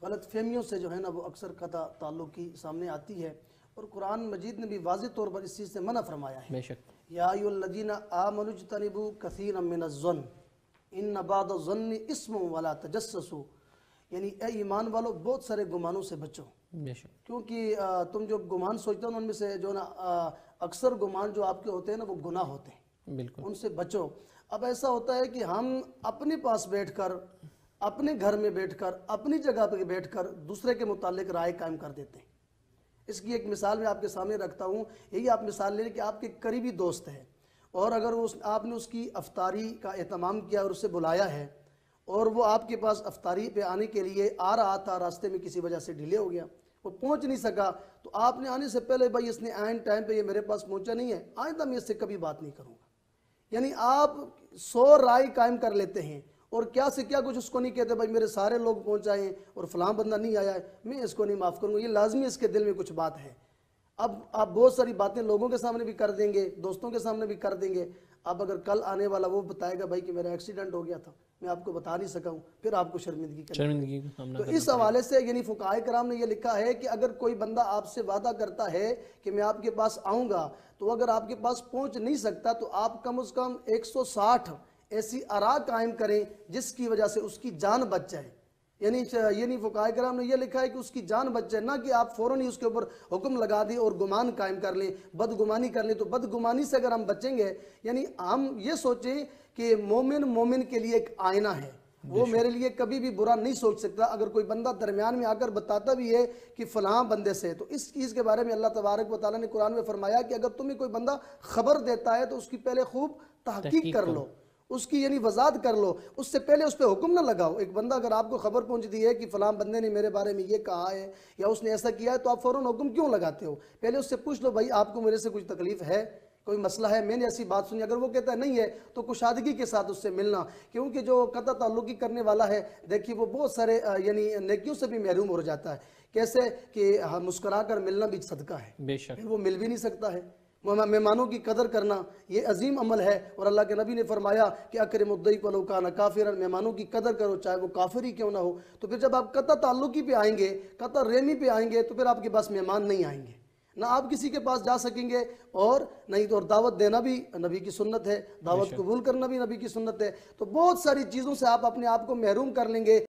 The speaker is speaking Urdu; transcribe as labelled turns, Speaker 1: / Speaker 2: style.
Speaker 1: غلط فہمیوں سے جو ہے نا وہ اکثر قطع تعلقی سامنے آتی ہے، اور قرآن مجید نے بھی واضح طور پر اس چیز سے منع فرمایا ہے۔
Speaker 2: بے شک۔
Speaker 1: یا ایھا الذین آمنوا اجتنبوا کثیرا من الظن ان بعض الظن اسم ولا تجسسوا، یعنی اے ایمان والو بہت سارے گمانوں سے بچو،
Speaker 2: بے شک۔
Speaker 1: کیونکہ تم جو گمان سوچتے ہو ان میں سے جو نا اکثر گمان جو آپ کے ہوتے ہیں نا وہ گناہ ہوتے ہیں،
Speaker 2: بالکل۔
Speaker 1: ان سے بچو۔ اب ایسا ہوتا ہے کہ ہم اپنے پاس بیٹھ کر، اپنے گھر میں بیٹھ کر، اپنی جگہ پہ بیٹھ کر دوسرے کے متعلق رائے قائم کر دیتے ہیں۔ اس کی ایک مثال میں آپ کے سامنے رکھتا ہوں، یہی آپ مثال لے لیں کہ آپ کے قریبی دوست ہے، اور اگر آپ نے اس کی افطاری کا اہتمام کیا اور اسے بلایا ہے، اور وہ آپ کے پاس افطاری پہ آنے کے لیے آ رہا تھا، راستے میں کسی وجہ سے ڈیلے ہو گیا، وہ پہنچ نہیں سکا، تو آپ نے آنے سے پہلے بھائی اس نے عین ٹائم پہ یہ میرے پاس پہنچا نہیں ہے، آئندہ میں اس سے کبھی بات نہیں کروں گا۔ یعنی آپ 100 رائے قائم کر لیتے ہیں، اور کیا سے کیا کچھ اس کو نہیں کہتے بھائی میرے سارے لوگ پہنچائیں اور فلاں بندہ نہیں آیا ہے، میں اس کو نہیں معاف کروں گا، یہ لازمی اس کے دل میں کچھ بات ہے۔ اب آپ بہت ساری باتیں لوگوں کے سامنے بھی کر دیں گے، دوستوں کے سامنے بھی کر دیں گے۔ اب اگر کل آنے والا وہ بتائے گا بھائی کہ میرا ایکسیڈنٹ ہو گیا تھا، میں آپ کو بتا نہیں سکا ہوں، پھر آپ کو شرمندگی کرنی
Speaker 2: شرمندگی کا سامنا
Speaker 1: تو
Speaker 2: کرنا
Speaker 1: اس حوالے سے یعنی فقہائے کرام نے یہ لکھا ہے کہ اگر کوئی بندہ آپ سے وعدہ کرتا ہے کہ میں آپ کے پاس آؤں گا، تو اگر آپ کے پاس پہنچ نہیں سکتا تو آپ کم از کم 160 ایسی آراء قائم کریں جس کی وجہ سے اس کی جان بچ جائے۔ یعنی فقہائے کرام نے یہ لکھا ہے کہ اس کی جان بچ جائے، نہ کہ آپ فوراً ہی اس کے اوپر حکم لگا دیں اور گمان قائم کر لیں، بدگمانی کر لیں۔ تو بدگمانی سے اگر ہم بچیں گے، یعنی ہم یہ سوچیں کہ مومن کے لیے ایک آئینہ ہے، وہ میرے لیے کبھی بھی برا نہیں سوچ سکتا۔ اگر کوئی بندہ درمیان میں آ کر بتاتا بھی ہے کہ فلاں بندے سے، تو اس چیز کے بارے میں اللہ تبارک و تعالیٰ نے قرآن میں فرمایا کہ اگر تمہیں کوئی بندہ خبر دیتا ہے تو اس کی پہلے خوب تحقیق کر لو، اس کی یعنی وضاحت کر لو، اس سے پہلے اس پہ حکم نہ لگاؤ۔ ایک بندہ اگر آپ کو خبر پہنچ دی ہے کہ فلاں بندے نے میرے بارے میں یہ کہا ہے یا اس نے ایسا کیا ہے، تو آپ فوراً حکم کیوں لگاتے ہو؟ پہلے اس سے پوچھ لو بھائی آپ کو میرے سے کچھ تکلیف ہے، کوئی مسئلہ ہے، میں نے ایسی بات سنی۔ اگر وہ کہتا ہے نہیں ہے تو کشادگی کے ساتھ اس سے ملنا، کیونکہ جو قطع تعلقی کرنے والا ہے دیکھیے وہ بہت سارے یعنی نیکیوں سے بھی محروم ہو جاتا ہے۔ کیسے کہ مسکرا کر ملنا بھی صدقہ ہے،
Speaker 2: بے شک۔
Speaker 1: پھر وہ مل بھی نہیں سکتا ہے۔ مہمانوں کی قدر کرنا یہ عظیم عمل ہے، اور اللہ کے نبی نے فرمایا کہ اکرم الضیف ولو کان کافرا، مہمانوں کی قدر کرو چاہے وہ کافر ہی کیوں نہ ہو۔ تو پھر جب آپ قطع تعلقی پہ آئیں گے، قطع رحمی پہ آئیں گے، تو پھر آپ کے پاس مہمان نہیں آئیں گے، نہ آپ کسی کے پاس جا سکیں گے، اور نہیں تو اور دعوت دینا بھی نبی کی سنت ہے، دعوت قبول کرنا بھی نبی کی سنت ہے۔ تو بہت ساری چیزوں سے آپ اپنے آپ کو محروم کر لیں گے۔